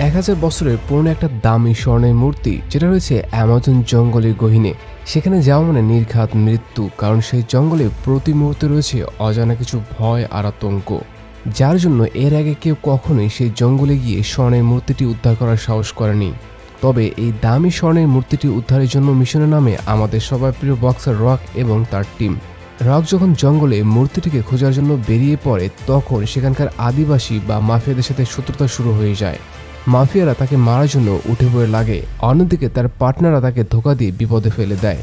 1000 বছরের পুরনো একটা দামি স্বর্ণের মূর্তি যেটা রয়েছে অ্যামাজন জঙ্গলের গহীনে। সেখানে যাওয়া মানে নির্ঘাত মৃত্যু, কারণ সেই জঙ্গলে প্রতি মুহূর্তে রয়েছে অজানা কিছু ভয় আর আতঙ্ক, যার জন্য এর আগে কেউ কখনোই সেই জঙ্গলে গিয়ে স্বর্ণের মূর্তিটি উদ্ধার করার সাহস করেনি। তবে এই দামি স্বর্ণের মূর্তিটি উদ্ধারের জন্য মিশনে নামে আমাদের সবার প্রিয় বক্সার রক এবং তার টিম। রক যখন জঙ্গলে মূর্তিটিকে খোঁজার জন্য বেরিয়ে পড়ে, তখন সেখানকার আদিবাসী বা মাফিয়াদের সাথে শত্রুতা শুরু হয়ে যায়। মাফিয়ারা তাকে মারার জন্য উঠে পড়ে লাগে, অন্যদিকে তার পার্টনাররা তাকে ধোঁকা দিয়ে বিপদে ফেলে দেয়।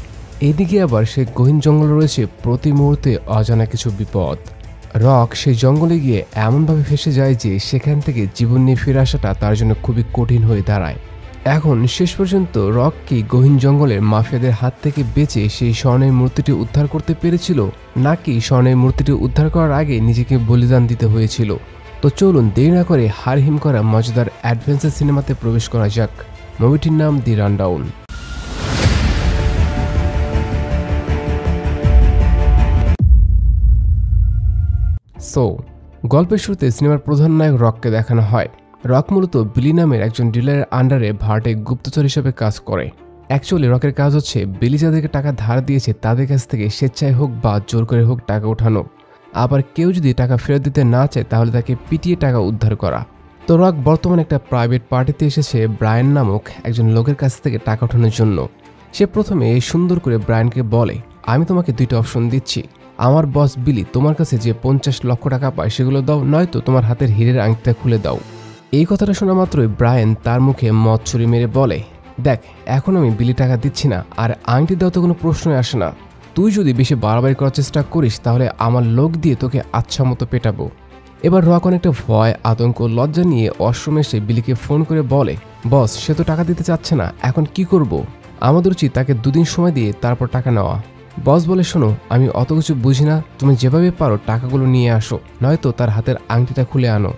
এদিকে আবার সে গহীন জঙ্গলে রয়েছে প্রতি মুহূর্তে অজানা কিছু বিপদ। রক সেই জঙ্গলে গিয়ে এমনভাবে ফেসে যায় যে সেখান থেকে জীবন নিয়ে ফিরে আসাটা তার জন্য খুবই কঠিন হয়ে দাঁড়ায়। এখন শেষ পর্যন্ত রক কি গহীন জঙ্গলের মাফিয়াদের হাত থেকে বেঁচে সেই স্বর্ণের মূর্তিটি উদ্ধার করতে পেরেছিল, নাকি স্বর্ণের মূর্তিটি উদ্ধার করার আগে নিজেকে বলিদান দিতে হয়েছিল? তো চলুন দেরি না করে হারহিম করা মজাদার অ্যাডভেঞ্চার সিনেমাতে প্রবেশ করা যাক। মুভিটির নাম দি রানডাউন। গল্পের শুরুতে সিনেমার প্রধান নায়ক রককে দেখানো হয়। রক মূলত বিলি নামের একজন ডিলারের আন্ডারে ভাড়াটে গুপ্তচর হিসেবে কাজ করে। অ্যাকচুয়ালি রকের কাজ হচ্ছে বিলি যাদেরকে টাকা ধার দিয়েছে তাদের কাছ থেকে স্বেচ্ছায় হোক বা জোর করে হোক টাকা ওঠানো। আবার কেউ যদি টাকা ফেরত দিতে না চায় তাহলে তাকে পিটিয়ে টাকা উদ্ধার করা। তো রক বর্তমানে একটা প্রাইভেট পার্টিতে এসেছে ব্রায়ান নামক একজন লোকের কাছ থেকে টাকা ওঠানোর জন্য। সে প্রথমে সুন্দর করে ব্রায়ানকে বলে, আমি তোমাকে দুইটা অপশন দিচ্ছি। আমার বস বিলি তোমার কাছে যে 50 লক্ষ টাকা পায় সেগুলো দাও, নয়তো তোমার হাতের হীরের আংটিটা খুলে দাও। এই কথাটা শোনা মাত্রই ব্রায়ান তার মুখে মদ ছুরি মেরে বলে, দেখ, এখন আমি বিলি টাকা দিচ্ছি না, আর আংটি দাও তো কোনো প্রশ্নই আসে না। তুই যদি বেশি বাড়াবাড়ি করার চেষ্টা করিস তাহলে আমার লোক দিয়ে তোকে আচ্ছা মতো পেটাবো। এবার রক অনেকটা ভয়, আতঙ্ক, লজ্জা নিয়ে ওয়াশরুমে এসে বিলিকে ফোন করে বলে, বস সে তো টাকা দিতে চাচ্ছে না, এখন কি করব? আমাদের উচিত তাকে 2 দিন সময় দিয়ে তারপর টাকা নেওয়া। বস বলে, শোনো, আমি অত কিছু বুঝি না, তুমি যেভাবে পারো টাকাগুলো নিয়ে আসো, নয়তো তার হাতের আংটিটা খুলে আনো।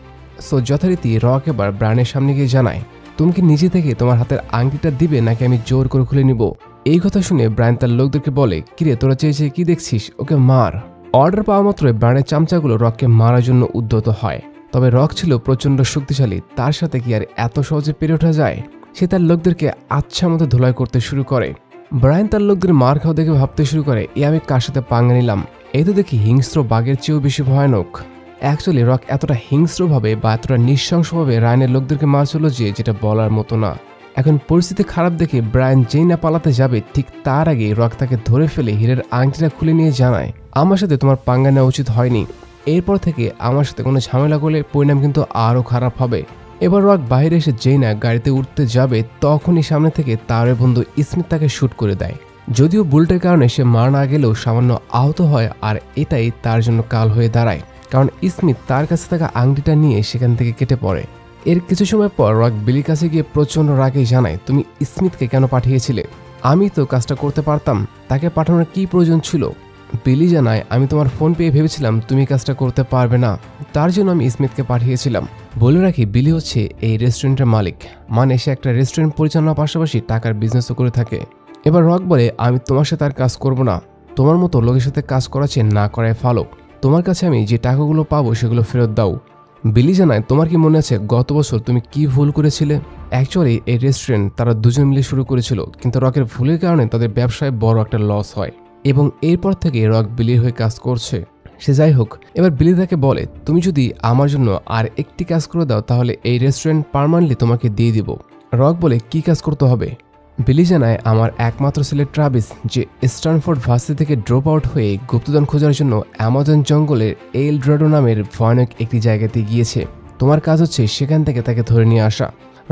যথারীতি রক এবার ব্রায়ানের সামনে গিয়ে জানায়, তুমি কি নিজে থেকে তোমার হাতের আংটিটা দিবে নাকি আমি জোর করে খুলে নিব? এই কথা শুনে ব্রায়ান তার লোকদেরকে বলে, কিরে তোরা চেয়েছে কি দেখছিস, ওকে মার। অর্ডার পাওয়া মাত্রই ব্রায়ানের চামচাগুলো রককে মারার জন্য উদ্যত হয়। তবে রক ছিল প্রচণ্ড শক্তিশালী, তার সাথে কি আর এত সহজে পেরে ওঠা যায়? সে তার লোকদেরকে আচ্ছা মতো ধুলাই করতে শুরু করে। ব্রায়ান তার লোকদের মার খাওয়া দেখে ভাবতে শুরু করে, আমি কার সাথে পাঙ্গা নিলাম, এই তো দেখি হিংস্র বাঘের চেয়েও বেশি ভয়ানক। অ্যাকচুয়ালি রক এতটা হিংস্রভাবে বা এতটা নৃশংসভাবে রায়ানের লোকদেরকে মারছিল যেটা বলার মতো না। এখন পরিস্থিতি খারাপ দেখে ব্রায়ান যেই না পালাতে যাবে, ঠিক তার আগে রক তাকে ধরে ফেলে হীরের আংটিটা খুলে নিয়ে জানায়, আমার সাথে তোমার পাঙ্গা নেওয়া উচিত হয়নি। এরপর থেকে আমার সাথে কোনো ঝামেলা করলে পরিণাম কিন্তু আরও খারাপ হবে। এবার রক বাইরে এসে যেই না গাড়িতে উঠতে যাবে, তখনই সামনে থেকে তার বন্ধু স্মিথ তাকে শুট করে দেয়। যদিও বুলেটের কারণে সে মারা না গেলেও সামান্য আহত হয়, আর এটাই তার জন্য কাল হয়ে দাঁড়ায়, কারণ স্মিথ তার কাছে থাকা আংটিটা নিয়ে সেখান থেকে কেটে পড়ে। এর কিছু সময় পর রক বিলির কাছে গিয়ে প্রচণ্ড রাগে জানায়, তুমি স্মিথকে কেন পাঠিয়েছিলে? আমি তো কাজটা করতে পারতাম, তাকে পাঠানোর কি প্রয়োজন ছিল? বিলি জানায়, আমি তোমার ফোন পেয়ে ভেবেছিলাম তুমি কাজটা করতে পারবে না, তার জন্য আমি স্মিথকে পাঠিয়েছিলাম। বলে রাখি, বিলি হচ্ছে এই রেস্টুরেন্টের মালিক, মানে সে একটা রেস্টুরেন্ট পরিচালনার পাশাপাশি টাকার বিজনেসও করে থাকে। এবার রক বলে, আমি তোমার সাথে আর কাজ করব না, তোমার মতো লোকের সাথে কাজ করাচ্ছে না করায় ভালো, তোমার কাছে আমি যে টাকাগুলো পাবো সেগুলো ফেরত দাও। বিলি জানায়, তোমার কি মনে আছে গত বছর তুমি কি ভুল করেছিলে? অ্যাকচুয়ালি এই রেস্টুরেন্ট তারা দুজন মিলে শুরু করেছিল, কিন্তু রকের ভুলের কারণে তাদের ব্যবসায় বড় একটা লস হয়, এবং এরপর থেকে রক বিলির হয়ে কাজ করছে। সে যাই হোক, এবার বিলি তাকে বলে, তুমি যদি আমার জন্য আর একটি কাজ করে দাও তাহলে এই রেস্টুরেন্ট পার্মানেন্টলি তোমাকে দিয়ে দিব। রক বলে, কি কাজ করতে হবে? বিলি জানায়, আমার একমাত্র ছেলে ট্রাভিস, যে স্ট্যানফোর্ড ভার্সিটি থেকে ড্রপ আউট হয়ে গুপ্তধন খোঁজার জন্য অ্যামাজন জঙ্গলের এল ড্রাডো নামের ভয়ানক একটি জায়গাতে গিয়েছে, তোমার কাজ হচ্ছে সেখান থেকে তাকে ধরে নিয়ে আসা।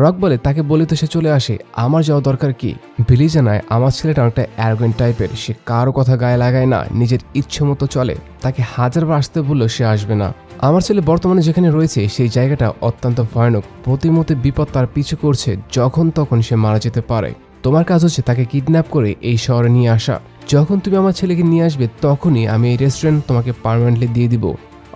রক বলে, তাকে বলে তো সে চলে আসে, আমার যাওয়া দরকার কি? বিলি জানায়, আমার ছেলেটা অনেকটা অ্যারোগেন্ট টাইপের, সে কারো কথা গায়ে লাগায় না, নিজের ইচ্ছে মতো চলে, তাকে 1000বার আসতে বললেও সে আসবে না। আমার ছেলে বর্তমানে যেখানে রয়েছে সেই জায়গাটা অত্যন্ত ভয়ানক, প্রতিমুহূর্তে বিপদ তার পিছু করছে, যখন তখন সে মারা যেতে পারে। তোমার কাজ হচ্ছে তাকে কিডন্যাপ করে এই শহরে নিয়ে আসা। যখন তুমি আমার ছেলেকে নিয়ে আসবে তখনই আমি এই রেস্টুরেন্ট তোমাকে পার্মানেন্টলি দিয়ে দিব।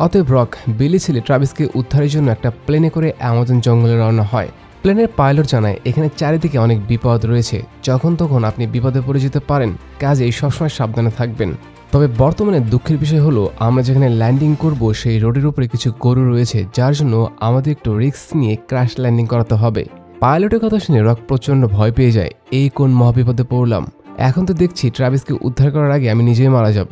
অতএব রক বিলি ছেলে ট্রাভিসকে উদ্ধারের জন্য একটা প্লেনে করে অ্যামাজন জঙ্গলে রওনা হয়। প্লেনের পাইলট জানায়, এখানে চারিদিকে অনেক বিপদ রয়েছে, যখন তখন আপনি বিপদে পড়ে যেতে পারেন, কাজেই সবসময় সাবধানে থাকবেন। তবে বর্তমানে দুঃখের বিষয় হলো আমরা যেখানে ল্যান্ডিং করব সেই রোডের উপরে কিছু গরু রয়েছে, যার জন্য আমাদের একটু রিস্ক নিয়ে ক্র্যাশ ল্যান্ডিং করাতে হবে। পাইলটের কথা শুনে রক প্রচণ্ড ভয় পেয়ে যায়। এই কোন মহাবিপদে পড়লাম, এখন তো দেখছি ট্রাভিসকে উদ্ধার করার আগে আমি নিজেই মারা যাব।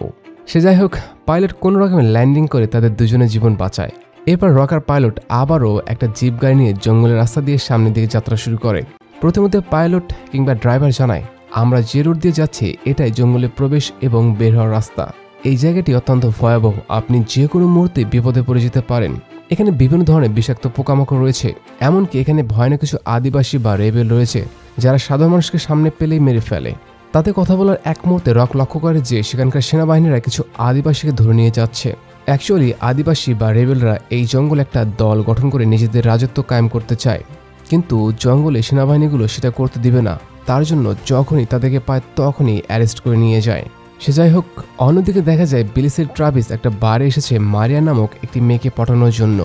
সে যাই হোক, পাইলট কোনো রকমে ল্যান্ডিং করে তাদের দুজনের জীবন বাঁচায়। এরপর রক আর পাইলট আবারও একটা জিপ গাড়ি নিয়ে জঙ্গলের রাস্তা দিয়ে সামনের দিকে যাত্রা শুরু করে। প্রথমত পাইলট কিংবা ড্রাইভার জানায় আমরা যে রোড দিয়ে যাচ্ছি এটাই জঙ্গলে প্রবেশ এবং বের হওয়ার রাস্তা। এই জায়গাটি অত্যন্ত ভয়াবহ, আপনি যে কোনো মুহূর্তে বিপদে পড়ে যেতে পারেন। এখানে বিভিন্ন ধরনের বিষাক্ত পোকামাকড় রয়েছে, এমনকি এখানে ভয়ানক কিছু আদিবাসী বা রেবেল রয়েছে যারা সাধারণ মানুষকে সামনে পেলেই মেরে ফেলে। তাতে কথা বলার এক মুহূর্তে রক লক্ষ্য করে যে সেখানকার সেনাবাহিনীরা কিছু আদিবাসীকে ধরে নিয়ে যাচ্ছে। অ্যাকচুয়ালি আদিবাসী বা রেবেলরা এই জঙ্গলে একটা দল গঠন করে নিজেদের রাজত্ব কায়েম করতে চায়, কিন্তু জঙ্গলে সেনাবাহিনীগুলো সেটা করতে দিবে না। তার জন্য যখনই তাদেরকে পায় তখনই অ্যারেস্ট করে নিয়ে যায়। সে যাই হোক, অন্যদিকে দেখা যায় বিলিসের ট্রাভিস একটা বারে এসেছে মারিয়া নামক একটি মেয়েকে পটানোর জন্য।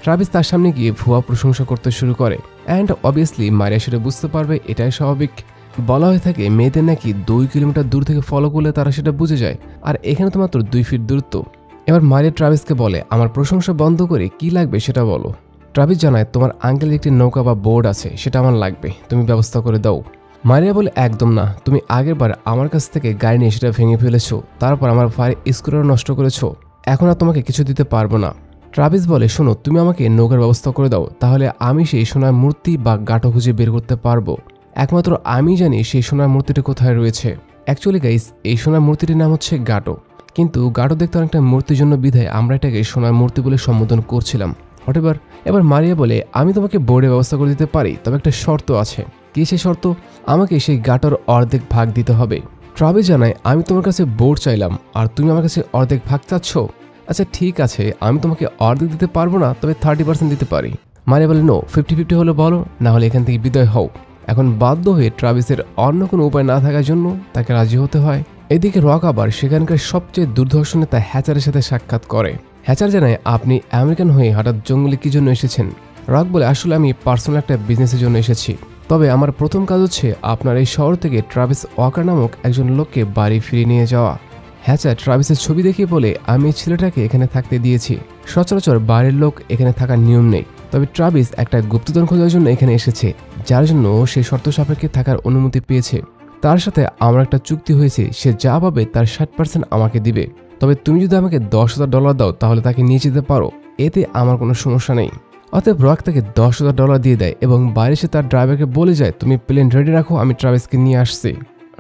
ট্রাভিস তার সামনে গিয়ে ভুয়া প্রশংসা করতে শুরু করে, অ্যান্ড অবভিয়াসলি মারিয়া সেটা বুঝতে পারবে, এটাই স্বাভাবিক। বলা হয়ে থাকে মেয়েদের নাকি 2 কিলোমিটার দূর থেকে ফলো করলে তারা সেটা বুঝে যায়, আর এখানে তো মাত্র 2 ফিট দূরত্ব। এবার মারিয়া ট্রাভিসকে বলে আমার প্রশংসা বন্ধ করে কি লাগবে সেটা বলো। ট্রাভিস জানায় তোমার আঙ্কেলের একটি নৌকা বা বোর্ড আছে, সেটা আমার লাগবে, তুমি ব্যবস্থা করে দাও। মারিয়া বলে একদম না, তুমি আগের বার আমার কাছ থেকে গাড়ি নিয়ে সেটা ভেঙে ফেলেছো, তারপর আমার ভাইয়ের স্কুটার নষ্ট করেছো, এখন আর তোমাকে কিছু দিতে পারবো না। ট্রাভিস বলে শোনো, তুমি আমাকে নৌকার ব্যবস্থা করে দাও, তাহলে আমি সেই সোনার মূর্তি বা গাটো খুঁজে বের করতে পারবো। একমাত্র আমি জানি সেই সোনার মূর্তিটি কোথায় রয়েছে। অ্যাকচুয়ালি গাইস, এই সোনার মূর্তিটির নাম হচ্ছে গাটো, কিন্তু গাটো দেখতে অনেকটা মূর্তির জন্য বিধায় আমরা এটাকে সোনার মূর্তি বলে সম্বোধন করছিলাম। এবার মারিয়া বলে আমি তোমাকে বোর্ডের ব্যবস্থা করে দিতে পারি, তবে একটা শর্ত আছে। কি সেই শর্ত? আমাকে সেই গাটোর অর্ধেক ভাগ দিতে হবে। ট্রাভিস জানায় আমি তোমার কাছে বোর্ড চাইলাম আর তুমি আমার কাছে অর্ধেক ভাগ চাচ্ছ। আচ্ছা ঠিক আছে, আমি তোমাকে অর্ধেক দিতে পারবো না, তবে 30% দিতে পারি। মারিয়া বলে নো, 50-50 হলে বলো, না হলে এখান থেকে বিদায় হও। এখন বাধ্য হয়ে ট্রাভিসের অন্য কোনো উপায় না থাকার জন্য তাকে রাজি হতে হয়। এদিকে রক আবার সেখানকার সবচেয়ে দুর্ধর্ষ নেতা হ্যাচারের সাথে সাক্ষাৎ করে। হ্যাচার জানায় আপনি আমেরিকান হয়ে হঠাৎ জঙ্গলে কি জন্য এসেছেন। রক বলে আসলে আমি পার্সোনাল একটা বিজনেসের জন্য এসেছি, তবে আমার প্রথম কাজ হচ্ছে আপনার এই শহর থেকে ট্রাভিস ওয়াকার নামক একজন লোককে বাড়ি ফিরিয়ে নিয়ে যাওয়া। হ্যাচার ট্রাভিসের ছবি দেখিয়ে বলে আমি এই ছেলেটাকে এখানে থাকতে দিয়েছি, সচরাচর বাড়ির লোক এখানে থাকার নিয়ম নেই, তবে ট্রাভিস একটা গুপ্তধন খোঁজার জন্য এখানে এসেছে, যার জন্য সে শর্ত সাপেক্ষে থাকার অনুমতি পেয়েছে। তার সাথে আমার একটা চুক্তি হয়েছে, সে যা পাবে তার 60% আমাকে দিবে, তবে তুমি যদি আমাকে $10,000 দাও তাহলে তাকে নিয়ে যেতে পারো, এতে আমার কোনো সমস্যা নেই। অতএব রক তাকে $10,000 দিয়ে দেয় এবং বাইরে সে তার ড্রাইভারকে বলে যায় তুমি প্লেন রেডি রাখো, আমি ট্রাভিসকে নিয়ে আসছি।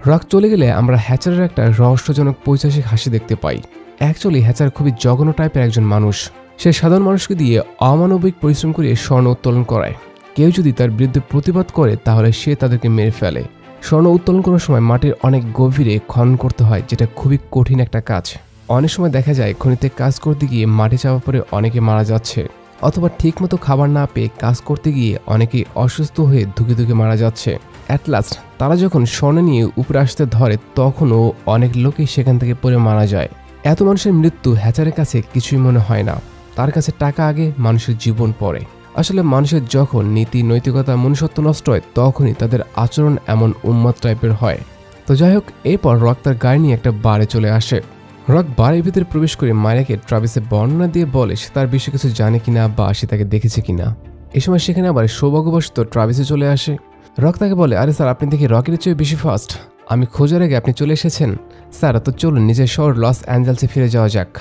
রক চলে গেলে আমরা হ্যাচারের একটা রহস্যজনক পৈশাচিক হাসি দেখতে পাই। অ্যাকচুয়ালি হ্যাচার খুবই জঘন্য টাইপের একজন মানুষ। সে সাধারণ মানুষকে দিয়ে অমানবিক পরিশ্রম করিয়ে স্বর্ণ উত্তোলন করায়। কেউ যদি তার বিরুদ্ধে প্রতিবাদ করে তাহলে সে তাদেরকে মেরে ফেলে। স্বর্ণ উত্তোলন করার সময় মাটির অনেক গভীরে খনন করতে হয়, যেটা খুবই কঠিন একটা কাজ। অনেক সময় দেখা যায় খনিতে কাজ করতে গিয়ে মাটি চাপা পড়ে অনেকে মারা যাচ্ছে, অথবা ঠিকমতো খাবার না পেয়ে কাজ করতে গিয়ে অনেকেই অসুস্থ হয়ে ধুকে ধুকে মারা যাচ্ছে। অ্যাট লাস্ট তারা যখন স্বর্ণ নিয়ে উপরে আসতে ধরে তখনও অনেক লোকই সেখান থেকে পড়ে মারা যায়। এত মানুষের মৃত্যু হ্যাচারের কাছে কিছুই মনে হয় না, তার কাছে টাকা আগে, মানুষের জীবন পরে। আসলে মানুষের যখন নীতি নৈতিকতা মনুষ্যত্ব নষ্ট হয় তখনই তাদের আচরণ এমন উন্মাদ টাইপের হয়। তো যাই হোক, এরপর রক তার গাড়ি নিয়ে একটা বারে চলে আসে। রক বাড়ির ভিতরে প্রবেশ করে মারিয়াকে ট্রাভিসের বর্ণনা দিয়ে বলে সে তার বিষয়ে কিছু জানে কিনা বা সে তাকে দেখেছে কিনা। এই সময় সেখানে আবার সৌভাগ্যবশত ট্রাভিসে চলে আসে। রক তাকে বলে আরে স্যার, আপনি দেখি রকের চেয়ে বেশি ফাস্ট, আমি খোঁজার আগে আপনি চলে এসেছেন। স্যার তো চলুন নিজের শহর লস অ্যাঞ্জেলসে ফিরে যাওয়া যাক।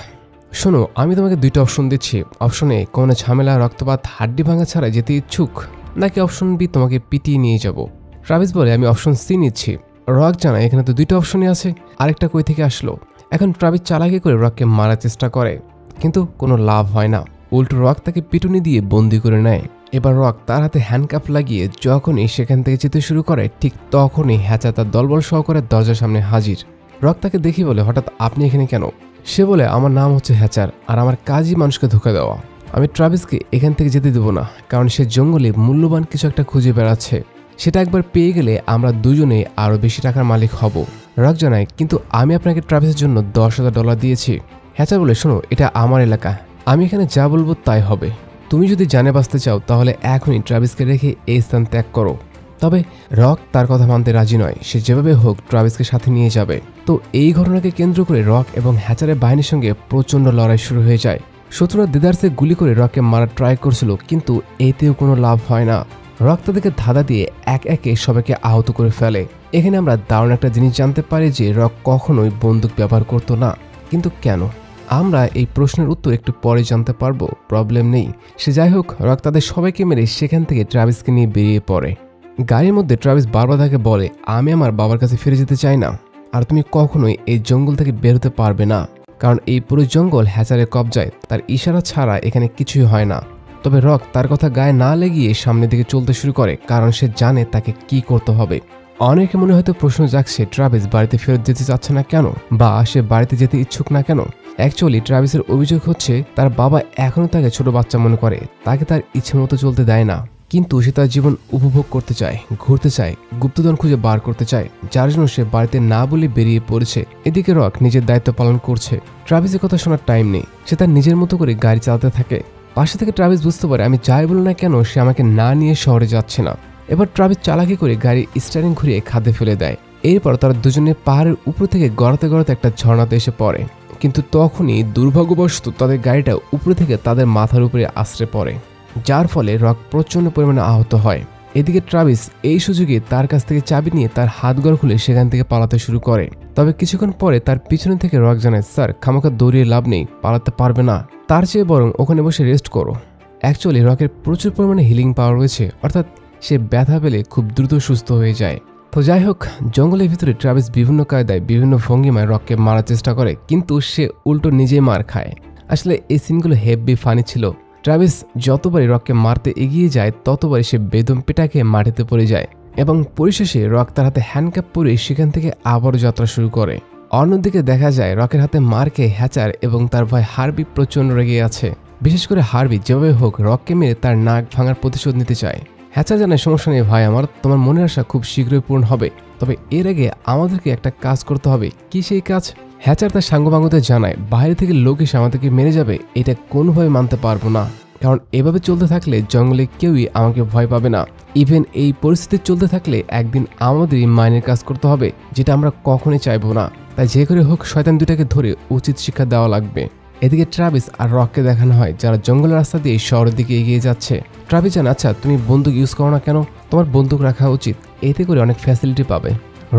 শোনো, আমি তোমাকে 2টা অপশন দিচ্ছি। অপশন এ কোনো ঝামেলা, রক্তপাত, হাড্ডি ভাঙা ছাড়া যেতে ইচ্ছুক, নাকি অপশন বি তোমাকে পিটিয়ে নিয়ে যাব। ট্রাভিস বলে আমি অপশন সি নিচ্ছি। রক জানায় এখানে তো 2টা অপশনই আছে, আরেকটা কই থেকে আসলো। এখন ট্রাভিস চালাকি করে রককে মারার চেষ্টা করে, কিন্তু কোনো লাভ হয় না। উল্টো রক তাকে পিটুনি দিয়ে বন্দি করে নেয়। এবার রক তার হাতে হ্যান্ডকাফ লাগিয়ে যখনই সেখান থেকে যেতে শুরু করে ঠিক তখনই হ্যাচা তার দলবল সহকারে দরজার সামনে হাজির। রক তাকে দেখি বলে হঠাৎ আপনি এখানে কেন? সে বলে আমার নাম হচ্ছে হ্যাচার আর আমার কাজই মানুষকে ধোঁকা দেওয়া। আমি ট্রাভিসকে এখান থেকে যেতে দেবো না, কারণ সে জঙ্গলে মূল্যবান কিছু একটা খুঁজে বেড়াচ্ছে। সেটা একবার পেয়ে গেলে আমরা দুজনে আরও বেশি টাকার মালিক হব। রক জানায় কিন্তু আমি আপনাকে ট্রাভিসের জন্য $10,000 দিয়েছি। হ্যাচার বলে শোনো, এটা আমার এলাকা, আমি এখানে যা বলবো তাই হবে। তুমি যদি জানে বাঁচতে চাও তাহলে এখনই ট্রাভিসকে রেখে এই স্থান ত্যাগ করো। তবে রক তার কথা মানতে রাজি নয়। সে যেভাবে হোক ট্রাভিসকে সাথে নিয়ে যাবে। তো এই ঘটনাকে কেন্দ্র করে রক এবং হ্যাচারের বাহিনীর সঙ্গে প্রচণ্ড লড়াই শুরু হয়ে যায়। শত্রুরা দেদারসে গুলি করে রককে মারার ট্রাই করছিল, কিন্তু এতেও কোনো লাভ হয় না। রক তাদেরকে ধাঁধা দিয়ে এক একে সবাইকে আহত করে ফেলে। এখানে আমরা দারুণ একটা জিনিস জানতে পারি যে রক কখনোই বন্দুক ব্যবহার করতো না। কিন্তু কেন? আমরা এই প্রশ্নের উত্তর একটু পরে জানতে পারবো, প্রবলেম নেই। সে যাই হোক, রক তাদের সবাইকে মেরে সেখান থেকে ট্রাভিসকে নিয়ে বেরিয়ে পড়ে। গাড়ির মধ্যে ট্রাভিস বারবার তাকে বলে, আমি আমার বাবার কাছে ফিরে যেতে চাই না, আর তুমি কখনোই এই জঙ্গল থেকে বের হতে পারবে না, কারণ এই পুরো জঙ্গল হ্যাচারের কবজায়। তার ইশারা ছাড়া এখানে কিছুই হয় না। তবে রক তার কথা গায়ে না লেগিয়ে সামনের দিকে চলতে শুরু করে, কারণ সে জানে তাকে কি করতে হবে। অনেকে মনে হয়তো প্রশ্ন জাগছে ট্রাভিস বাড়িতে ফেরত যেতে চাচ্ছে না কেন, বা সে বাড়িতে যেতে ইচ্ছুক না কেন। অ্যাকচুয়ালি ট্রাভিসের অভিযোগ হচ্ছে তার বাবা এখনও তাকে ছোট বাচ্চা মনে করে, তাকে তার ইচ্ছে মতো চলতে দেয় না। কিন্তু সে তার জীবন উপভোগ করতে চায়, ঘুরতে চায়, গুপ্তধন খুঁজে বার করতে চায়, যার জন্য সে বাড়িতে না বলে বেরিয়ে পড়েছে। এদিকে রক নিজের দায়িত্ব পালন করছে। ট্রাভিসের কথা শোনার টাইম নেই। সে তার নিজের মতো করে গাড়ি চালাতে থাকে। পাশে থেকে ট্রাভিস বুঝতে পারে আমি যাই বলি না কেন সে আমাকে না নিয়ে শহরে যাচ্ছে না। এবার ট্রাভিস চালাকি করে গাড়ির স্টিয়ারিং ঘুরিয়ে খাদে ফেলে দেয়। এরপর তারা দুজনে পাহাড়ের উপর থেকে গড়াতে গড়াতে একটা ঝর্ণাতে এসে পড়ে। কিন্তু তখনই দুর্ভাগ্যবশত তাদের গাড়িটা উপরে থেকে তাদের মাথার উপরে আশ্রে পড়ে, যার ফলে রক প্রচণ্ড পরিমাণে আহত হয়। এদিকে ট্রাভিস এই সুযোগে তার কাছ থেকে চাবি নিয়ে তার হাতগড় খুলে সেখান থেকে পালাতে শুরু করে। তবে কিছুক্ষণ পরে তার পিছনে থেকে রক জানায়, স্যার খামাখা দৌড়িয়ে লাভ নেই, পালাতে পারবে না, তার চেয়ে বরং ওখানে বসে রেস্ট করো। অ্যাকচুয়ালি রকের প্রচুর পরিমাণে হিলিং পাওয়ার রয়েছে, অর্থাৎ সে ব্যথা পেলে খুব দ্রুত সুস্থ হয়ে যায়। তো যাই হোক, জঙ্গলের ভিতরে ট্রাভিস বিভিন্ন কায়দায় বিভিন্ন ভঙ্গিমায় রককে মারার চেষ্টা করে, কিন্তু সে উল্টো নিজেই মার খায়। আসলে এই সিনগুলো হেভি ফানি ছিল। ট্রাভিস যতবারই রককে মারতে এগিয়ে যায় ততবারই সে বেদম পিটা খেয়ে মাটিতে পড়ে যায়, এবং পরিশেষে রক তার হাতে হ্যান্ডকাপ পরে সেখান থেকে আবারও যাত্রা শুরু করে। অন্যদিকে দেখা যায় রকের হাতে মার খেয়ে হ্যাচার এবং তার ভাই হার্বি প্রচণ্ড রেগে আছে। বিশেষ করে হার্বি যেভাবে হোক রককে মেরে তার নাক ভাঙার প্রতিশোধ নিতে চায়। হ্যাচার জানায়, সমস্যা নেই ভাই আমার, তোমার মনের আশা খুব শীঘ্রই পূরণ হবে, তবে এর আগে আমাদেরকে একটা কাজ করতে হবে। কি সেই কাজ? হ্যাচার তার সাঙ্গপাঙ্গদের জানায়, বাইরে থেকে লোক এসে আমাদেরকে মেরে যাবে এটা কোনোভাবে মানতে পারবো না, কারণ এভাবে চলতে থাকলে জঙ্গলে কেউই আমাকে ভয় পাবে না। ইভেন এই পরিস্থিতি চলতে থাকলে একদিন আমাদেরই মাইনের কাজ করতে হবে, যেটা আমরা কখনোই চাইবো না। তাই যে করে হোক শয়তান দুটাকে ধরে উচিত শিক্ষা দেওয়া লাগবে। এদিকে ট্রাভিস আর রককে দেখানো হয় যারা জঙ্গলের রাস্তা দিয়ে শহরের দিকে এগিয়ে যাচ্ছে। ট্রাভিস জানায়, আচ্ছা তুমি বন্দুক ইউজ করো না কেন, তোমার বন্দুক রাখা উচিত, এতে করে অনেক ফ্যাসিলিটি পাবে।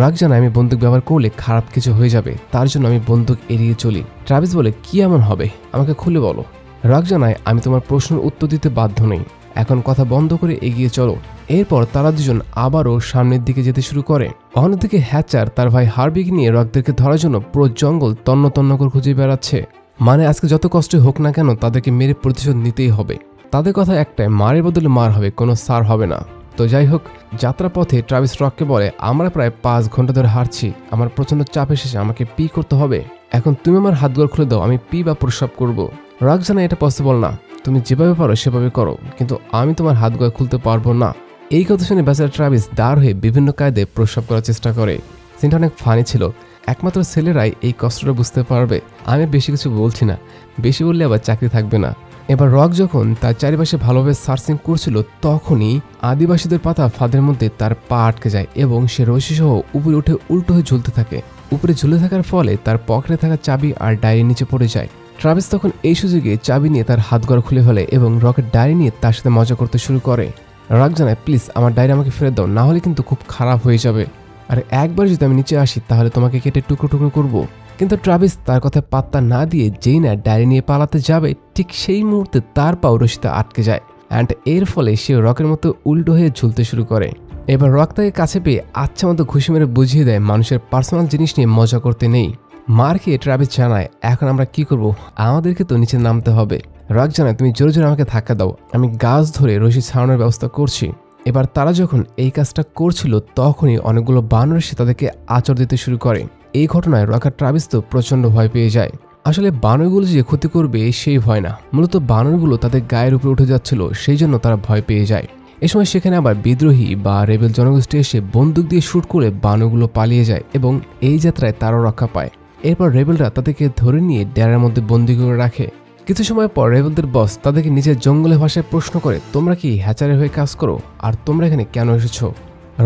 রক জানায়, আমি বন্দুক ব্যবহার করলে খারাপ কিছু হয়ে যাবে, তার জন্য আমি বন্দুক এড়িয়ে চলি। ট্রাভিস বলে, কি এমন হবে, আমাকে খুলে বলো। রক জানায়, আমি তোমার প্রশ্নের উত্তর দিতে বাধ্য নই, এখন কথা বন্ধ করে এগিয়ে চলো। এরপর তারা দুজন আবারও সামনের দিকে যেতে শুরু করে। অন্যদিকে হ্যাচার তার ভাই হার্বিকে নিয়ে রকদেরকে ধরার জন্য পুরো জঙ্গল তন্ন তন্ন করে খুঁজে বেড়াচ্ছে। মানে আজকে যত কষ্ট হোক না কেন তাদেরকে মেরে প্রতিশোধ নিতেই হবে। তাদের কথা একটাই, মারের বদলে মার হবে, কোনো সার হবে না। তো যাই হোক, যাত্রাপথে ট্রাভিস রককে বলে, আমরা প্রায় 5 ঘন্টা ধরে হাঁটছি, আমার প্রচণ্ড চাপ এসেছে, আমাকে পি করতে হবে, এখন তুমি আমার হাতগড় খুলে দাও, আমি পি বা প্রস্রাব করব। রক জানায়, এটা পসিবল না, তুমি যেভাবে পারো সেভাবে করো, কিন্তু আমি তোমার হাতগড় খুলতে পারবো না। এই কথা শুনে বেচারা ট্রাভিস দাঁড় হয়ে বিভিন্ন কায়দায় প্রস্রাব করার চেষ্টা করে। সিনটা অনেক ফানি ছিল, একমাত্র ছেলেরাই এই কষ্টটা বুঝতে পারবে। আমি বেশি কিছু বলছি না, বেশি বললে আবার চাকরি থাকবে না। এবার রক যখন তার চারিপাশে ভালোভাবে সার্চিং করছিল তখনই আদিবাসীদের পাতা ফাঁদের মধ্যে তার পা আটকে যায় এবং সে রশি সহ উপরে উঠে উল্টো হয়ে ঝুলতে থাকে। উপরে ঝুলে থাকার ফলে তার পকেটে থাকা চাবি আর ডায়েরি নিচে পড়ে যায়। ট্রাভিস তখন এই সুযোগে চাবি নিয়ে তার হাতগড় খুলে ফেলে এবং রকের ডায়েরি নিয়ে তার সাথে মজা করতে শুরু করে। রক জানায়, প্লিজ আমার ডায়েরি আমাকে ফেরত দাও, না হলে কিন্তু খুব খারাপ হয়ে যাবে, আর একবার যদি আমি নিচে আসি তাহলে তোমাকে কেটে টুকরো টুকরো করবো। কিন্তু ট্রাভিস তার কথায় পাত্তা না দিয়ে যেই না ডায়েরি নিয়ে পালাতে যাবে ঠিক সেই মুহূর্তে তার পাও রশিতে আটকে যায়, অ্যান্ড এর ফলে সে রকের মতো উল্টো হয়ে ঝুলতে শুরু করে। এবার রক তাকে কাছে পেয়ে আচ্ছা মতো ঘুষি মেরে বুঝিয়ে দেয় মানুষের পার্সোনাল জিনিস নিয়ে মজা করতে নেই। মার খেয়ে ট্রাভিস জানায়, এখন আমরা কি করব, আমাদেরকে তো নিচে নামতে হবে। রক জানায়, তুমি জোরে জোরে আমাকে ধাক্কা দাও, আমি গাছ ধরে রশি ছাড়ানোর ব্যবস্থা করছি। এবার তারা যখন এই কাজটা করছিল তখনই অনেকগুলো বানর এসে তাদেরকে আচর দিতে শুরু করে। এই ঘটনায় রক আর ট্রাভিস তো প্রচণ্ড ভয় পেয়ে যায়। আসলে বানরগুলো যে ক্ষতি করবে সেই ভয় না, মূলত বানরগুলো তাদের গায়ের উপরে উঠে যাচ্ছিল, সেই জন্য তারা ভয় পেয়ে যায়। এ সময় সেখানে আবার বিদ্রোহী বা রেবেল জনগোষ্ঠী এসে বন্দুক দিয়ে শুট করে বানরগুলো পালিয়ে যায় এবং এই যাত্রায় তারাও রক্ষা পায়। এরপর রেবেলরা তাদেরকে ধরে নিয়ে ডেরার মধ্যে বন্দী করে রাখে। কিছু সময় পর রেবেলদের বস তাদেরকে নিজের জঙ্গলের ভাষায় প্রশ্ন করে, তোমরা কি হ্যাচারের হয়ে কাজ করো, আর তোমরা এখানে কেন এসেছো?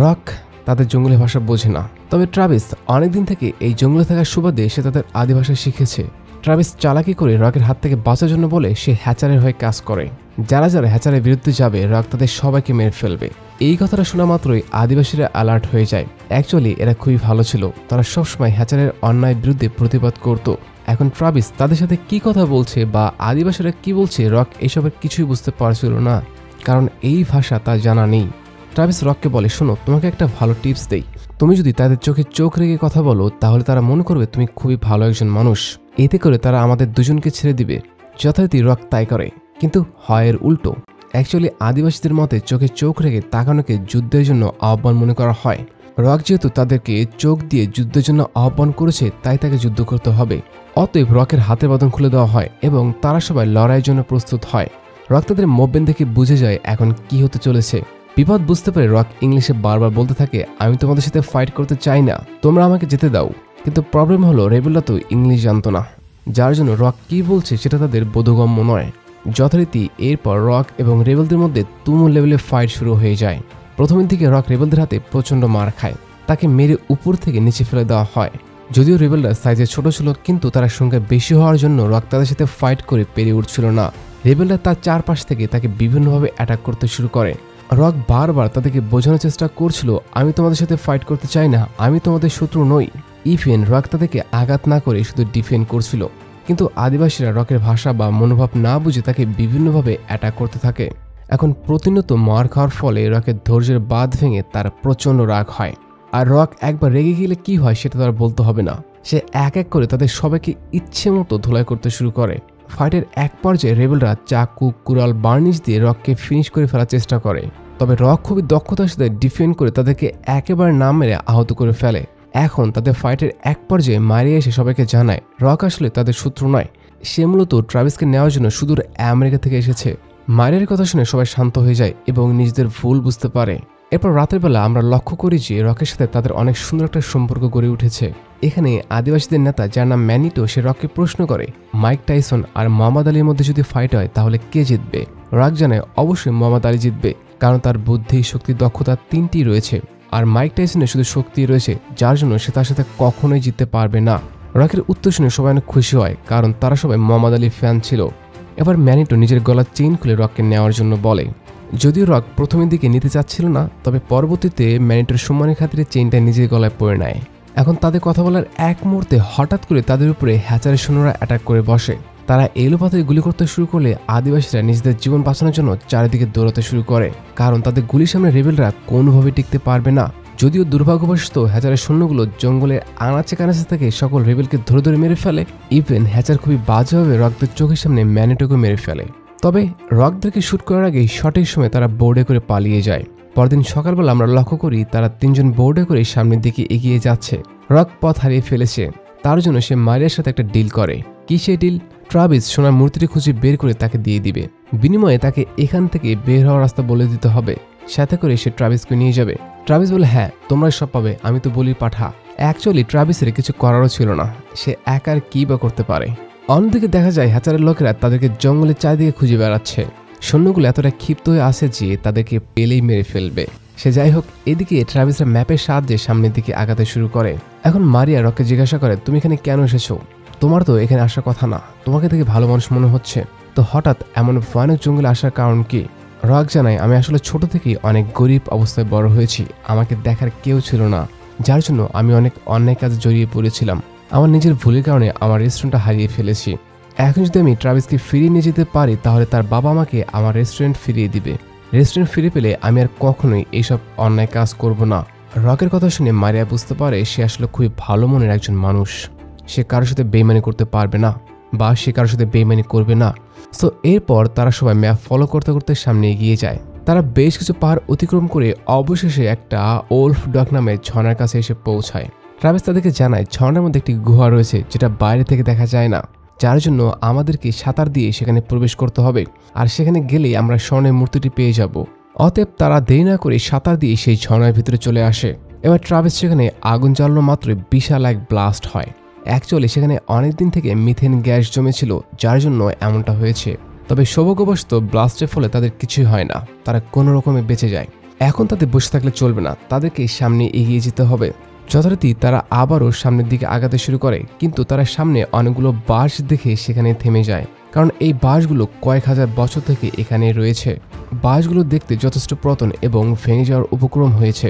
রক তাদের জঙ্গলি ভাষা বোঝে না, তবে ট্রাভিস অনেকদিন থেকে এই জঙ্গলে থাকার সুবাদে সে তাদের আদি ভাষা শিখেছে। ট্রাভিস চালাকি করে রকের হাত থেকে বাঁচার জন্য বলে সে হ্যাচারের হয়ে কাজ করে। যারা যারা হ্যাচারের বিরুদ্ধে যাবে রক তাদের সবাইকে মেরে ফেলবে। এই কথাটা শোনা মাত্রই আদিবাসীরা অ্যালার্ট হয়ে যায়। অ্যাকচুয়ালি এরা খুবই ভালো ছিল, তারা সবসময় হ্যাচারের অন্যায়ের বিরুদ্ধে প্রতিবাদ করত। এখন ট্রাভিস তাদের সাথে কি কথা বলছে বা আদিবাসীরা কি বলছে রক এসবের কিছুই বুঝতে পারছিল না, কারণ এই ভাষা তার জানা নেই। ট্রাভিস রককে বলে, শোনো, তোমাকে একটা ভালো টিপস দেই। তুমি যদি তাদের চোখে চোখ রেখে কথা বলো তাহলে তারা মনে করবে তুমি খুবই ভালো একজন মানুষ, এতে করে তারা আমাদের দুজনকে ছেড়ে দিবে। যথারীতি রক তাই করে, কিন্তু হয় এর উল্টো। অ্যাকচুয়ালি আদিবাসীদের মতে চোখে চোখ রেখে তাকানোকে যুদ্ধের জন্য আহ্বান মনে করা হয়। রক যেহেতু তাদেরকে চোখ দিয়ে যুদ্ধের জন্য আহ্বান করেছে তাই তাকে যুদ্ধ করতে হবে। অতএব রকের হাতের বাঁধন খুলে দেওয়া হয় এবং তারা সবাই লড়াইয়ের জন্য প্রস্তুত হয়। রক তাদের মুভমেন্ট দেখে বুঝে যায় এখন কি হতে চলেছে। বিপদ বুঝতে পেরে রক ইংলিশে বারবার বলতে থাকে, আমি তোমাদের সাথে ফাইট করতে চাই না, তোমরা আমাকে যেতে দাও। কিন্তু প্রবলেম হলো রেবেলরা তো ইংলিশ জানতো না, যার জন্য রক কি বলছে সেটা তাদের বোধগম্য নয়। যথারীতি এরপর রক এবং রেবেলদের মধ্যে তুমুল লেভেলে ফাইট শুরু হয়ে যায়। প্রথমের দিকে রক রেবেলদের হাতে প্রচণ্ড মার খায়, তাকে মেরে উপর থেকে নিচে ফেলে দেওয়া হয়। যদিও রেবেলরা সাইজে ছোট ছিল, কিন্তু তারা সংখ্যা বেশি হওয়ার জন্য রক তাদের সাথে ফাইট করে পেরিয়ে উঠছিল না। রেবেলরা তার চারপাশ থেকে তাকে বিভিন্নভাবে অ্যাটাক করতে শুরু করে। রক বারবার তাদেরকে বোঝানোর চেষ্টা করছিল, আমি তোমাদের সাথে ফাইট করতে চাই না, আমি তোমাদের শত্রু নই। ইভেন রক তাদেরকে আঘাত না করে শুধু ডিফেন্ড করছিল, কিন্তু আদিবাসীরা রকের ভাষা বা মনোভাব না বুঝে তাকে বিভিন্নভাবে অ্যাটাক করতে থাকে। এখন প্রতিনিয়ত মার খাওয়ার ফলে রকের ধৈর্যের বাঁধ ভেঙে তার প্রচণ্ড রাগ হয়। আর রক একবার রেগে গেলে কি হয় সেটা তার বলতে হবে না, সে এক এক করে তাদের সবাইকে ইচ্ছে মতো ধুলাই করতে শুরু করে। ফাইটের এক পর্যায়ে রেবেলরা চাকু, কুড়াল, বার্নিশ দিয়ে রককে ফিনিশ করে ফেলার চেষ্টা করে, তবে রক খুবই দক্ষতার সাথে ডিফেন্ড করে তাদেরকে একেবারে না মেরে আহত করে ফেলে। এখন তাদের ফাইটের এক পর্যায়ে মারিয়ে এসে সবাইকে জানায় রক আসলে তাদের শত্রু নয়, সে মূলত ট্রাভিসকে নেওয়ার জন্য সুদূর আমেরিকা থেকে এসেছে। মারিয়ার কথা শুনে সবাই শান্ত হয়ে যায় এবং নিজেদের ভুল বুঝতে পারে। এরপর রাতের বেলা আমরা লক্ষ্য করি যে রকের সাথে তাদের অনেক সুন্দর একটা সম্পর্ক গড়ে উঠেছে। এখানে আদিবাসীদের নেতা যার নাম ম্যানিটো, সে রককে প্রশ্ন করে মাইক টাইসন আর মোহাম্মদ আলীর মধ্যে যদি ফাইট হয় তাহলে কে জিতবে। রক জানায় অবশ্যই মোহাম্মদ আলী জিতবে, কারণ তার বুদ্ধি, শক্তি, দক্ষতা তিনটি রয়েছে, আর মাইক টাইসনের শুধু শক্তি রয়েছে, যার জন্য সে তার সাথে কখনোই জিততে পারবে না। রকের উত্তর শুনে সবাই অনেক খুশি হয়, কারণ তারা সবাই মোহাম্মদ আলীর ফ্যান ছিল। এবার ম্যানিটো নিজের গলার চেইন খুলে রককে নেওয়ার জন্য বলে। যদিও রক প্রথমের দিকে নিতে চাচ্ছিল না, তবে পরবর্তীতে ম্যানিটোর সম্মানের খাতিরে চেইনটা নিজের গলায় পরে নেয়। এখন তাদের কথা বলার এক মুহূর্তে হঠাৎ করে তাদের উপরে হ্যাচারের সৈন্যরা অ্যাটাক করে বসে। তারা এলোপাতাড়ি গুলি করতে শুরু করলে আদিবাসীরা নিজেদের জীবন বাঁচানোর জন্য চারিদিকে দৌড়াতে শুরু করে, কারণ তাদের গুলির সামনে রেবেলরা কোনোভাবে টিকতে পারবে না। যদিও দুর্ভাগ্যবশত হ্যাচারের সৈন্যগুলো জঙ্গলের আনাচে কানাচে থেকে সকল রেবেলকে ধরে ধরে মেরে ফেলে। ইভেন হ্যাচার খুবই বাজেভাবে রকদের চোখের সামনে ম্যানিটোকে মেরে ফেলে। তবে রকদেরকে শুট করার আগেই সঠিক সময় তারা বোর্ডে করে পালিয়ে যায়। পরদিন সকালবেলা আমরা লক্ষ্য করি তারা তিনজন বোর্ডে করে সামনের দিকে এগিয়ে যাচ্ছে। রক পথ হারিয়ে ফেলেছে, তার জন্য সে মারিয়ার সাথে একটা ডিল করে। কি সেই ডিল? ট্রাভিস সোনার মূর্তিটি খুঁজে বের করে তাকে দিয়ে দিবে, বিনিময়ে তাকে এখান থেকে বের হওয়ার রাস্তা বলে দিতে হবে, সাথে করে সে ট্রাভিসকে নিয়ে যাবে। ট্রাভিস বলে, হ্যাঁ তোমরাই সব পাবে, আমি তো বলি পাঠা। অ্যাকচুয়ালি ট্রাভিসের কিছু করারও ছিল না, সে একার কি বা করতে পারে। অন্যদিকে দেখা যায় হ্যাচারের লোকেরা তাদেরকে জঙ্গলের চারিদিকে খুঁজে বেড়াচ্ছে। সৈন্যগুলো এতটা ক্ষিপ্ত হয়ে আসে যে তাদেরকে পেলেই মেরে ফেলবে। সে যাই হোক, এদিকে ট্রাভিসরা ম্যাপের সাহায্যে সামনের দিকে আগাতে শুরু করে। এখন মারিয়া রককে জিজ্ঞাসা করে, তুমি এখানে কেন এসেছো? তোমার তো এখানে আসার কথা না, তোমাকে দেখে ভালো মানুষ মনে হচ্ছে, তো হঠাৎ এমন ভয়ানক জঙ্গলে আসার কারণ কি? রক জানায়, আমি আসলে ছোট থেকেই অনেক গরিব অবস্থায় বড় হয়েছি, আমাকে দেখার কেউ ছিল না, যার জন্য আমি অনেক অন্যায় কাজে জড়িয়ে পড়েছিলাম। আমার নিজের ভুলের কারণে আমার রেস্টুরেন্টটা হারিয়ে ফেলেছি। এখন যদি আমি ট্রাভিসকে ফিরিয়ে নিয়ে যেতে পারি তাহলে তার বাবা আমাকে আমার রেস্টুরেন্ট ফিরিয়ে দিবে। রেস্টুরেন্ট ফিরে পেলে আমি আর কখনোই এইসব অন্যায় কাজ করব না। রকের কথা শুনে মারিয়া বুঝতে পারে সে আসলে খুবই ভালো মনের একজন মানুষ, সে কারোর সাথে বেইমানি করতে পারবে না বা সে কারোর সাথে বেইমানি করবে না। সো এরপর তারা সবাই ম্যাপ ফলো করতে করতে সামনে এগিয়ে যায়। তারা বেশ কিছু পাহাড় অতিক্রম করে অবশেষে একটা ওলফ ডক নামে ঝর্ণার কাছে এসে পৌঁছায়। ট্রাভিস তাদেরকে জানায় ঝর্ণার মধ্যে একটি গুহা রয়েছে যেটা বাইরে থেকে দেখা যায় না, যার জন্য আমাদেরকে সাঁতার দিয়ে সেখানে প্রবেশ করতে হবে, আর সেখানে গেলেই আমরা স্বর্ণের মূর্তিটি পেয়ে যাব। অতএব তারা দেরি না করে সাঁতার দিয়ে সেই ঝর্ণার ভিতরে চলে আসে। এবার ট্রাভিস সেখানে আগুন জ্বালানো মাত্রই বিশাল এক ব্লাস্ট হয়। অ্যাকচুয়ালি সেখানে অনেকদিন থেকে মিথেন গ্যাস জমেছিল, যার জন্য এমনটা হয়েছে। তবে সৌভাগ্যবশত ব্লাস্টের ফলে তাদের কিছুই হয় না, তারা কোনো রকমে বেঁচে যায়। এখন তাদের বসে থাকলে চলবে না, তাদেরকে সামনে এগিয়ে যেতে হবে। যথারীতি তারা আবারও সামনের দিকে আগাতে শুরু করে, কিন্তু তারা সামনে অনেকগুলো বাঁশ দেখে সেখানে থেমে যায়, কারণ এই বাঁশগুলো কয়েক হাজার বছর থেকে এখানে রয়েছে। বাঁশগুলো দেখতে যথেষ্ট পুরাতন এবং ভেঙে যাওয়ার উপক্রম হয়েছে,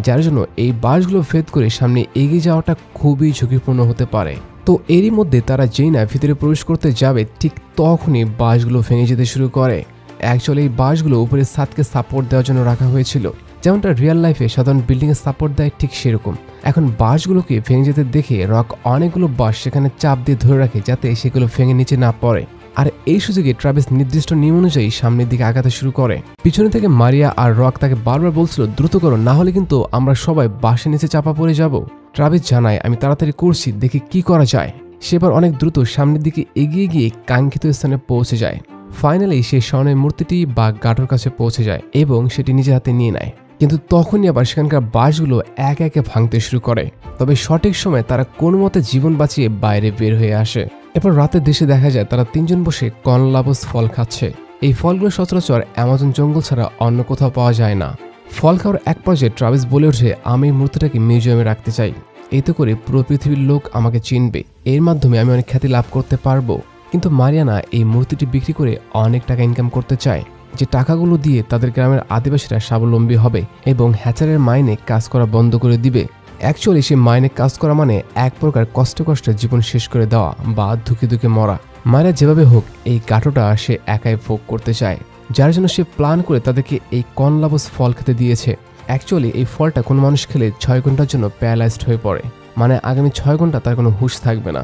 যার জন্য এই বাঁশগুলো ভেদ করে সামনে এগিয়ে যাওয়াটা খুবই ঝুঁকিপূর্ণ হতে পারে। তো এরই মধ্যে তারা যেই না ভিতরে প্রবেশ করতে যাবে, ঠিক তখনই বাঁশগুলো ভেঙে যেতে শুরু করে। অ্যাকচুয়ালি এই বাঁশগুলো উপরে ছাদকে সাপোর্ট দেওয়ার জন্য রাখা হয়েছিল, যেমনটা রিয়েল লাইফে সাধারণ বিল্ডিংয়ে সাপোর্ট দেয় ঠিক সেরকম। এখন বাঁশগুলোকে ভেঙে যেতে দেখে রক অনেকগুলো বাঁশ সেখানে চাপ দিয়ে ধরে রাখে, যাতে সেগুলো ভেঙে নিচে না পড়ে। আর এই সুযোগে ট্রাভিস নির্দিষ্ট নিয়ম অনুযায়ী সামনের দিকে আগাতে শুরু করে। পিছনে থেকে মারিয়া আর রক তাকে বারবার বলছিল দ্রুত করো, না হলে কিন্তু আমরা সবাই বাঁশের নিচে চাপা পড়ে যাব। ট্রাভিস জানায় আমি তাড়াতাড়ি করছি, দেখি কি করা যায়। সেবার অনেক দ্রুত সামনের দিকে এগিয়ে গিয়ে কাঙ্ক্ষিত স্থানে পৌঁছে যায়। ফাইনালি সে স্বর্ণের মূর্তিটি বা গাটোর কাছে পৌঁছে যায় এবং সেটি নিজের হাতে নিয়ে নেয়। কিন্তু তখনই আবার সেখানকার বাঁশগুলো একে একে ভাঙতে শুরু করে। তবে সঠিক সময় তারা কোনো মতে জীবন বাঁচিয়ে বাইরে বের হয়ে আসে। এরপর রাতের দেশে দেখা যায় তারা তিনজন বসে কনলাবস ফল খাচ্ছে। এই ফলগুলো সচরাচর অ্যামাজন জঙ্গল ছাড়া অন্য কোথাও পাওয়া যায় না। ফল খাওয়ার এক পর্যায়ে ট্রাভিস বলে ওঠে আমি এই মূর্তিটাকে মিউজিয়ামে রাখতে চাই, এতে করে পুরো পৃথিবীর লোক আমাকে চিনবে, এর মাধ্যমে আমি অনেক খ্যাতি লাভ করতে পারবো। কিন্তু মারিয়ানা এই মূর্তিটি বিক্রি করে অনেক টাকা ইনকাম করতে চায়, যে টাকাগুলো দিয়ে তাদের গ্রামের আদিবাসীরা স্বাবলম্বী হবে এবং হ্যাচারের মাইনে কাজ করা বন্ধ করে দিবে। অ্যাকচুয়ালি সে মাইনে কাজ করা মানে এক প্রকার কষ্টে কষ্টে জীবন শেষ করে দেওয়া বা ধুকে ধুকে মরা। মায়েরা যেভাবে হোক এই গাটোটা সে একাই ভোগ করতে চায়, যার জন্য সে প্ল্যান করে তাদেরকে এই কনলাবস ফল খেতে দিয়েছে। অ্যাকচুয়ালি এই ফলটা কোনো মানুষ খেলে 6 ঘন্টার জন্য প্যারালাইজড হয়ে পড়ে, মানে আগামী 6 ঘন্টা তার কোনো হুঁশ থাকবে না।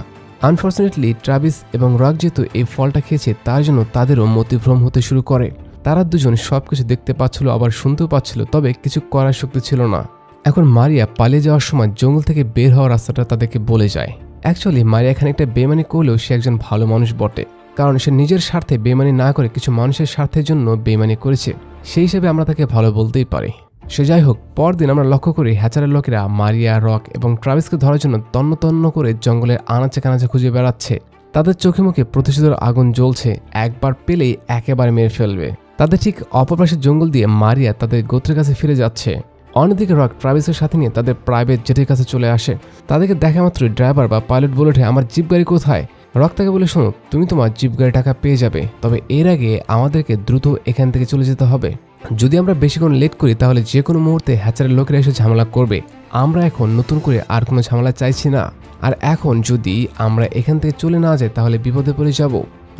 আনফর্চুনেটলি ট্রাভিস এবং রক যেহেতু এই ফলটা খেয়েছে, তার জন্য তাদেরও মতিভ্রম হতে শুরু করে। তারা দুজন সবকিছু দেখতে পাচ্ছিল, আবার শুনতেও পাচ্ছিল, তবে কিছু করার শক্তি ছিল না। এখন মারিয়া পালিয়ে যাওয়ার সময় জঙ্গল থেকে বের হওয়ার রাস্তাটা তাদেরকে বলে যায়। অ্যাকচুয়ালি মারিয়া এখানে একটা বেমানি করলেও সে একজন ভালো মানুষ বটে, কারণ সে নিজের স্বার্থে বেমানি না করে কিছু মানুষের স্বার্থের জন্য বেমানি করেছে, সেই হিসেবে আমরা তাকে ভালো বলতেই পারি। সে যাই হোক, পরদিন আমরা লক্ষ্য করি হ্যাচারের লোকেরা মারিয়া, রক এবং ট্রাভিসকে ধরার জন্য তন্ন তন্ন করে জঙ্গলের আনাচে কানাচে খুঁজে বেড়াচ্ছে। তাদের চোখে মুখে প্রতিশোধের আগুন জ্বলছে, একবার পেলেই একেবারে মেরে ফেলবে। তাদের ঠিক অপর পাশের জঙ্গল দিয়ে মারিয়া তাদের গোত্রের কাছে ফিরে যাচ্ছে। অন্যদিকে রক ট্রাভিসের সাথে নিয়ে তাদের প্রাইভেট জেটের কাছে চলে আসে। তাদেরকে দেখা মাত্রই ড্রাইভার বা পাইলট বলে ওঠে আমার জিপ গাড়ি কোথায়। রক তাকে বলে শোনো, তুমি তোমার জিপ গাড়ি টাকা পেয়ে যাবে, তবে এর আগে আমাদেরকে দ্রুত এখান থেকে চলে যেতে হবে। যদি আমরা বেশিক্ষণ লেট করি তাহলে যে কোনো মুহূর্তে হ্যাচারের লোকেরা এসে ঝামেলা করবে। আমরা এখন নতুন করে আর কোনো ঝামেলা চাইছি না, আর এখন যদি আমরা এখান থেকে চলে না যাই তাহলে বিপদে পড়ে যাব।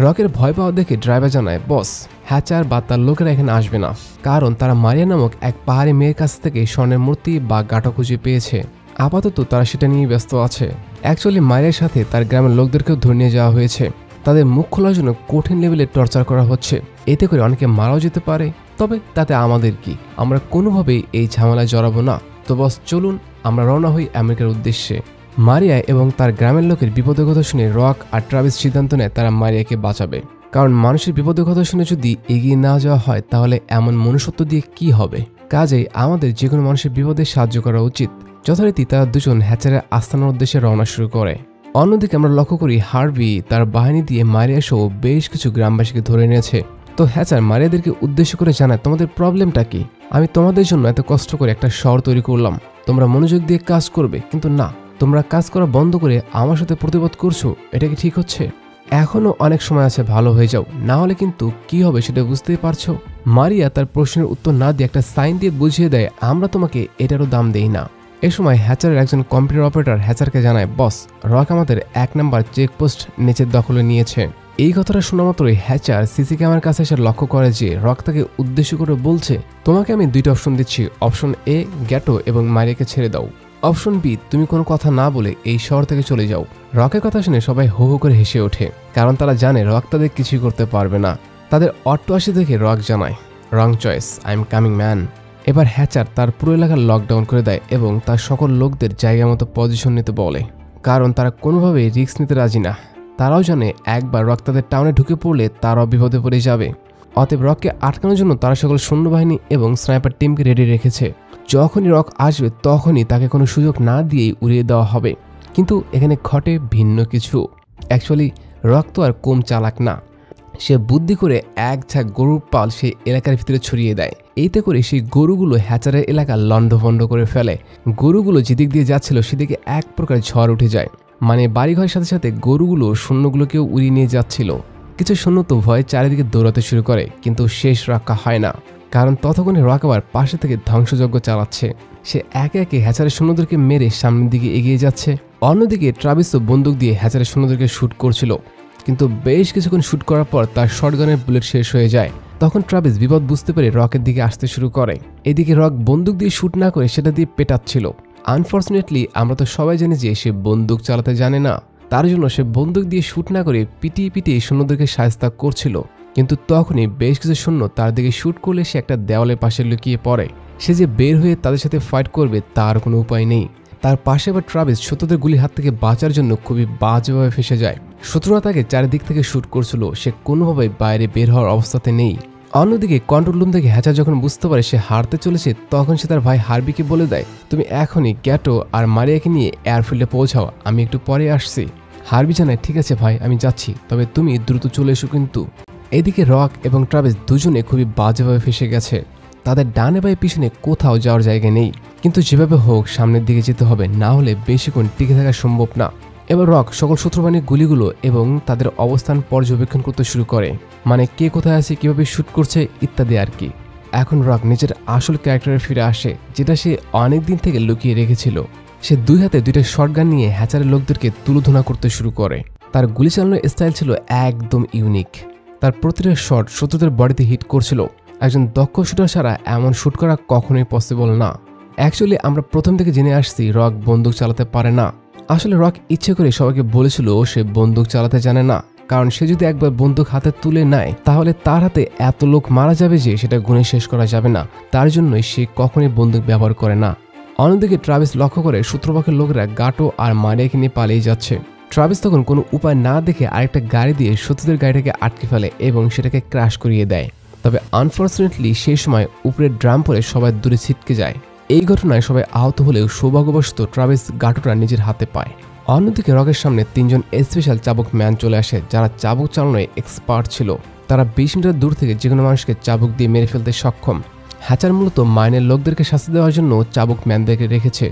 রকের ভয় পাওয়া দেখে ড্রাইভার জানায় বস, হ্যাচার বা তার লোকেরা এখানে আসবে না, কারণ তারা মারিয়া নামক এক পাহাড়ি মেয়ের কাছ থেকে স্বর্ণের মূর্তি বা গাঁটা খুঁজে পেয়েছে। আপাতত তারা সেটা নিয়ে ব্যস্ত আছে। অ্যাকচুয়ালি মারিয়ার সাথে তার গ্রামের লোকদেরকেও ধরে নিয়ে যাওয়া হয়েছে। তাদের মুখ খোলার জন্য কঠিন লেভেলে টর্চার করা হচ্ছে, এতে করে অনেকে মারাও যেতে পারে। তবে তাতে আমাদের কি, আমরা কোনোভাবেই এই ঝামেলায় জড়াবো না। তো বস চলুন আমরা রওনা হই আমেরিকার উদ্দেশ্যে। মারিয়া এবং তার গ্রামের লোকের বিপদের কথা শুনে রক আর ট্রাভিস সিদ্ধান্ত নেয় তারা মারিয়াকে বাঁচাবে, কারণ মানুষের বিপদের কথা শুনে যদি এগিয়ে না যাওয়া হয় তাহলে এমন মনুষ্যত্ব দিয়ে কি হবে। কাজেই আমাদের যে কোনো মানুষের বিপদে সাহায্য করা উচিত। যথারীতি তারা দুজন হ্যাচারের আস্তানার উদ্দেশ্যে রওনা শুরু করে। অন্যদিকে আমরা লক্ষ্য করি হার্ভি তার বাহিনী দিয়ে মারিয়া সহ বেশ কিছু গ্রামবাসীকে ধরে নিয়েছে। তো হ্যাচার মারিয়াদেরকে উদ্দেশ্য করে জানায় তোমাদের প্রবলেমটা কি? আমি তোমাদের জন্য এত কষ্ট করে একটা শহর তৈরি করলাম, তোমরা মনোযোগ দিয়ে কাজ করবে, কিন্তু না, তোমরা কাজ করা বন্ধ করে আমার সাথে প্রতিবাদ করছো, এটা কি ঠিক হচ্ছে? এখনো অনেক সময় আছে, ভালো হয়ে যাও, না হলে কিন্তু কি হবে সেটা বুঝতেই পারছো। মারিয়া তার প্রশ্নের উত্তর না দিয়ে একটা সাইন দিয়ে বুঝিয়ে দেয় আমরা তোমাকে এটারও দাম দেই না। এ সময় হ্যাচারের একজন কম্পিউটার অপারেটর হ্যাচারকে জানায় বস, রক আমাদের 1 নম্বর চেকপোস্ট নিচের দখলে নিয়েছে। এই কথাটা শোনা মাত্রই হ্যাচার সিসি ক্যামেরার কাছে এসে লক্ষ্য করে যে রক তাকে উদ্দেশ্য করে বলছে তোমাকে আমি 2টা অপশন দিচ্ছি, অপশন এ গ্যাটো এবং মারিয়াকে ছেড়ে দাও, অপশন বি তুমি কোনো কথা না বলে এই শহর থেকে চলে যাও। রকের কথা শুনে সবাই হো হো করে হেসে ওঠে, কারণ তারা জানে রক তাদের কিছুই করতে পারবে না। তাদের অট্টহাসি দেখে রক জানায় রং choice, I am coming man. এবার হ্যাচার তার পুরো এলাকার লকডাউন করে দেয় এবং তার সকল লোকদের জায়গা মতো পজিশন নিতে বলে, কারণ তারা কোনোভাবেই রিস্ক নিতে রাজি না। তারাও জানে একবার রক তাদের টাউনে ঢুকে পড়লে তারাও বিপদে পড়ে যাবে। অতএব রককে আটকানোর জন্য তারা সকল সৈন্যবাহিনী এবং স্নাইপার টিমকে রেডি রেখেছে। যখনই রক আসবে তখনই তাকে কোনো সুযোগ না দিয়েই উড়িয়ে দেওয়া হবে। কিন্তু এখানে ঘটে ভিন্ন কিছু। অ্যাকচুয়ালি রক তো আর কম চালাক না, সে বুদ্ধি করে এক ঝাঁক গরুর পাল সেই এলাকার ভিতরে ছড়িয়ে দেয়। এতে করে সেই গরুগুলো হ্যাচারের এলাকা লণ্ডভণ্ড করে ফেলে। গরুগুলো যেদিক দিয়ে যাচ্ছিল সেদিকে এক প্রকার ঝড় উঠে যায়। মানে বাড়িঘরের সাথে সাথে গরুগুলো সৈন্যগুলোকেও উড়িয়ে নিয়ে যাচ্ছিল। কিছু সৈন্য তো ভয়ে চারিদিকে দৌড়াতে শুরু করে, কিন্তু শেষ রক্ষা হয় না, কারণ ততক্ষণে রক আবার পাশে থেকে ধ্বংসযজ্ঞ চালাচ্ছে। সে একে একে হ্যাচারের সৈন্যদেরকে মেরে সামনের দিকে এগিয়ে যাচ্ছে। অন্যদিকে ট্রাভিসও বন্দুক দিয়ে হ্যাচারের সৈন্যদেরকে শ্যুট করছিল, কিন্তু বেশ কিছুক্ষণ শ্যুট করার পর তার শটগানের বুলেট শেষ হয়ে যায়। তখন ট্রাভিস বিপদ বুঝতে পেরে রকের দিকে আসতে শুরু করে। এদিকে রক বন্দুক দিয়ে শ্যুট না করে সেটা দিয়ে পেটাচ্ছিল। আনফর্চুনেটলি আমরা তো সবাই জানি যে সে বন্দুক চালাতে জানে না, তার জন্য সে বন্দুক দিয়ে শ্যুট না করে পিটিয়ে পিটিয়ে সৈন্যদেরকে সাহায্য করছিল। কিন্তু তখনই বেশ কিছু সৈন্য তার দিকে শ্যুট করলে সে একটা দেওয়ালের পাশে লুকিয়ে পড়ে। সে যে বের হয়ে তাদের সাথে ফাইট করবে তার কোনো উপায় নেই। তার পাশে আবার ট্রাভিস শত্রুদের গুলির হাত থেকে বাঁচার জন্য খুবই বাজেভাবে ফেসে যায়। শত্রুরা তাকে চারিদিক থেকে শ্যুট করছিল, সে কোনোভাবেই বাইরে বের হওয়ার অবস্থাতে নেই। অন্যদিকে কন্ট্রোল রুম থেকে হ্যাচার যখন বুঝতে পারে সে হারতে চলেছে, তখন সে তার ভাই হার্বিকে বলে দেয়, তুমি এখনই গ্যাটো আর মারিয়াকে নিয়ে এয়ারফিল্ডে পৌঁছাও, আমি একটু পরে আসছি। হার্বি জানায়, ঠিক আছে ভাই, আমি যাচ্ছি, তবে তুমি দ্রুত চলে এসো কিন্তু। এদিকে রক এবং ট্রাভিস দুজনে খুবই বাজেভাবে ফেসে গেছে। তাদের ডানে বাই পিছনে কোথাও যাওয়ার জায়গা নেই, কিন্তু যেভাবে হোক সামনের দিকে যেতে হবে, না হলে বেশিক্ষণ টিকে থাকা সম্ভব না। এবার রক সকল শত্রুবাহিনীর গুলিগুলো এবং তাদের অবস্থান পর্যবেক্ষণ করতে শুরু করে, মানে কে কোথায় আছে, কিভাবে শ্যুট করছে ইত্যাদি আর কি। এখন রক নিজের আসল ক্যারেক্টারে ফিরে আসে, যেটা সে অনেক দিন থেকে লুকিয়ে রেখেছিল। সে দুই হাতে দুইটা শটগান নিয়ে হ্যাচারের লোকদেরকে তুলোধনা করতে শুরু করে। তার গুলি চালানোর স্টাইল ছিল একদম ইউনিক। তার প্রতিটা শট শত্রুদের বডিতে হিট করছিল। একজন দক্ষ শুটার ছাড়া এমন শ্যুট করা কখনোই পসিবল না। অ্যাকচুয়ালি আমরা প্রথম থেকে জেনে আসছি রক বন্দুক চালাতে পারে না। আসলে রক ইচ্ছে করে সবাইকে বলেছিল সে বন্দুক চালাতে জানে না, কারণ সে যদি একবার বন্দুক হাতে তুলে নেয় তাহলে তার হাতে এত লোক মারা যাবে যে সেটা গুণে শেষ করা যাবে না। তার জন্যই সে কখনোই বন্দুক ব্যবহার করে না। অন্যদিকে ট্রাভিস লক্ষ্য করে শত্রুপক্ষের লোকেরা গাটো আর মারিয়াকে নিয়ে পালিয়ে যাচ্ছে। ট্রাভিস তখন কোনো উপায় না দেখে আরেকটা গাড়ি দিয়ে শত্রুদের গাড়িটাকে আটকে ফেলে এবং সেটাকে ক্র্যাশ করিয়ে দেয়। তবে আনফর্চুনেটলি সেই সময় উপরের ড্রাম পরে সবাই দূরে ছিটকে যায়। এই ঘটনায় সবাই আহত হলেও সৌভাগ্যবশত ট্রাভিস গাটোটা নিজের হাতে পায়। অন্যদিকে রকের সামনে তিনজন স্পেশাল চাবুক ম্যান চলে আসে, যারা চাবুক চালানোয় এক্সপার্ট ছিল। তারা 20 মিটার দূর থেকে যে কোনো মানুষকে চাবুক দিয়ে মেরে ফেলতে সক্ষম। হ্যাচার মূলত মাইনের লোকদেরকে শাস্তি দেওয়ার জন্য চাবুক ম্যানদেরকে রেখেছে।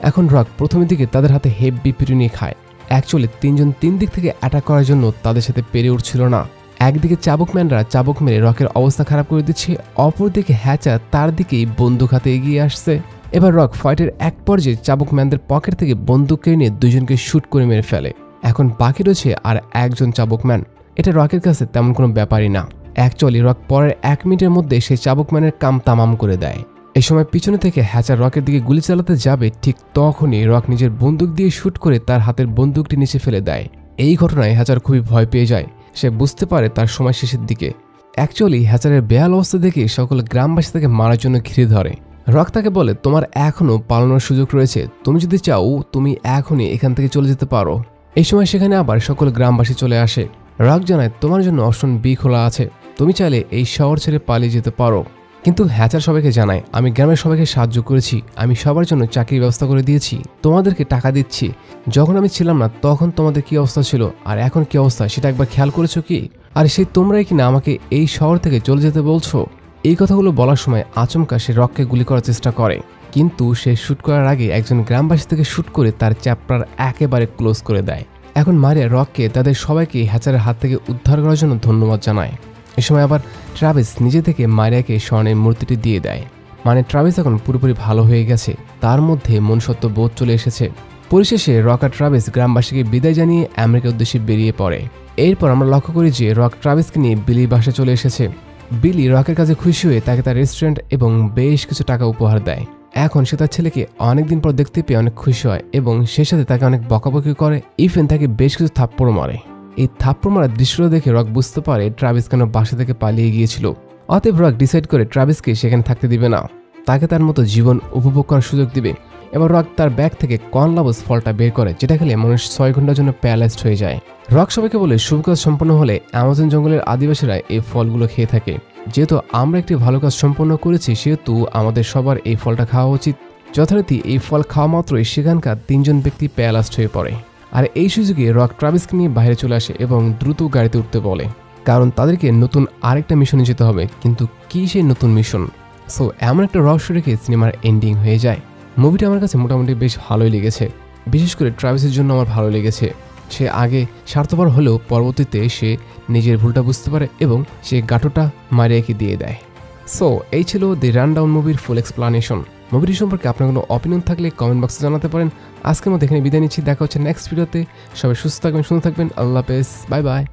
এখন রক প্রথমের দিকে তাদের হাতে হেভি পিটুনি খায়। অ্যাকচুয়ালি তিনজন তিন দিক থেকে অ্যাটাক করার জন্য তাদের সাথে পেরে উঠছিল না। একদিকে চাবুক ম্যানরা চাবুক মেরে রকের অবস্থা খারাপ করে দিচ্ছে, অপরদিকে হ্যাচার তার দিকেই বন্দুক হাতে এগিয়ে আসছে। এবার রক ফাইটের এক পর্যায়ে চাবুক ম্যানদের পকেট থেকে বন্দুক কেড়ে নিয়ে দুজনকে শ্যুট করে মেরে ফেলে। এখন বাকি রয়েছে আর একজন চাবুক ম্যান। এটা রকের কাছে তেমন কোনো ব্যাপারই না। অ্যাকচুয়ালি রক পরের 1 মিনিটের মধ্যে সেই চাবুক ম্যানের কাম তামাম করে দেয়। এই সময় পিছনে থেকে হ্যাচার রকের দিকে গুলি চালাতে যাবে, ঠিক তখনই রক নিজের বন্দুক দিয়ে শ্যুট করে তার হাতের বন্দুকটি নিচে ফেলে দেয়। এই ঘটনায় হ্যাচার খুবই ভয় পেয়ে যায়। সে বুঝতে পারে তার সময় শেষের দিকে। অ্যাকচুয়ালি হ্যাচারের বেহাল অবস্থা দেখে সকল গ্রামবাসী তাকে মারার জন্য ঘিরে ধরে। রক তাকে বলে, তোমার এখনও পালানোর সুযোগ রয়েছে, তুমি যদি চাও তুমি এখনই এখান থেকে চলে যেতে পারো। এই সময় সেখানে আবার সকল গ্রামবাসী চলে আসে। রক জানায়, তোমার জন্য অপশন বি খোলা আছে, তুমি চাইলে এই শহর ছেড়ে পালিয়ে যেতে পারো। কিন্তু হ্যাচার সবাইকে জানায়, আমি গ্রামের সবাইকে সাহায্য করেছি, আমি সবার জন্য চাকরির ব্যবস্থা করে দিয়েছি, তোমাদেরকে টাকা দিচ্ছি। যখন আমি ছিলাম না তখন তোমাদের কি অবস্থা ছিল, আর এখন কি অবস্থা সেটা একবার খেয়াল করেছো কি? আর সেই তোমরাই কিনা আমাকে এই শহর থেকে চলে যেতে বলছো? এই কথাগুলো বলার সময় আচমকা সে রককে গুলি করার চেষ্টা করে, কিন্তু সে শ্যুট করার আগে একজন গ্রামবাসী থেকে শ্যুট করে তার চ্যাপ্টার একেবারে ক্লোজ করে দেয়। এখন মারিয়া রককে তাদের সবাইকে হ্যাচারের হাত থেকে উদ্ধার করার জন্য ধন্যবাদ জানায়। এ সময় আবার ট্রাভিস নিজে থেকে মারিয়াকে স্বর্ণের মূর্তিটি দিয়ে দেয়। মানে ট্রাভিস এখন পুরোপুরি ভালো হয়ে গেছে, তার মধ্যে মনুষ্যত্ব বোধ চলে এসেছে। পরিশেষে রক আর ট্রাভিস গ্রামবাসীকে বিদায় জানিয়ে আমেরিকার উদ্দেশ্যে বেরিয়ে পড়ে। এরপর আমরা লক্ষ্য করি যে রক ট্রাভিসকে নিয়ে বিলির বাসায় চলে এসেছে। বিলি রকের কাছে খুশি হয়ে তাকে তার রেস্টুরেন্ট এবং বেশ কিছু টাকা উপহার দেয়। এখন সে তার ছেলেকে অনেকদিন পর দেখতে পেয়ে অনেক খুশি হয় এবং সে সাথে তাকে অনেক বকাবকি করে, ইভেন তাকে বেশ কিছু থাপ্পড় মারে। এই থাপ্পড় মারার দৃশ্যটা দেখে রক বুঝতে পারে ট্রাভিস কেন বাসা থেকে পালিয়ে গিয়েছিল। অতএব রক ডিসাইড করে ট্রাভিসকে সেখানে থাকতে দিবে না, তাকে তার মতো জীবন উপভোগ করার সুযোগ দিবে। এবার রক তার ব্যাগ থেকে কর্নলাবস ফলটা বের করে, যেটা খেলে মানুষ 6 ঘন্টার জন্য প্যারালাইজড হয়ে যায়। রক সবাইকে বলে শুভ কাজ সম্পন্ন হলে অ্যামাজন জঙ্গলের আদিবাসীরা এই ফলগুলো খেয়ে থাকে। যেহেতু আমরা একটি ভালো কাজ সম্পন্ন করেছি সেহেতু আমাদের সবার এই ফলটা খাওয়া উচিত। যথারীতি এই ফল খাওয়া মাত্রই সেখানকার 3 জন ব্যক্তি প্যারালাইজড হয়ে পড়ে। আর এই সুযোগে রক ট্রাভিসকে নিয়ে বাইরে চলে আসে এবং দ্রুত গাড়িতে উঠতে বলে। কারণ তাদেরকে নতুন আরেকটা মিশনে যেতে হবে, কিন্তু কী সেই নতুন মিশন? সো এমন একটা রহস্য রেখে সিনেমার এন্ডিং হয়ে যায়। মুভিটা আমার কাছে মোটামুটি বেশ ভালোই লেগেছে, বিশেষ করে ট্রাভিসের জন্য আমার ভালো লেগেছে। সে আগে স্বার্থপর হলেও পরবর্তীতে সে নিজের ভুলটা বুঝতে পারে এবং সে গাঁটোটা মারিয়াকে দিয়ে দেয়। সো এই ছিল দি রানডাউন মুভির ফুল এক্সপ্লানেশন। মুভিটি সম্পর্কে আপনার কোনো অপিনিয়ন থাকলে কমেন্ট বক্সে জানাতে পারেন। আজকের মধ্যে এখানে বিদায় নিচ্ছি, দেখা হচ্ছে নেক্সট ভিডিওতে। সবাই সুস্থ থাকবেন, সুন্দর থাকবেন, আল্লাহ হাফেজ, বাই বাই।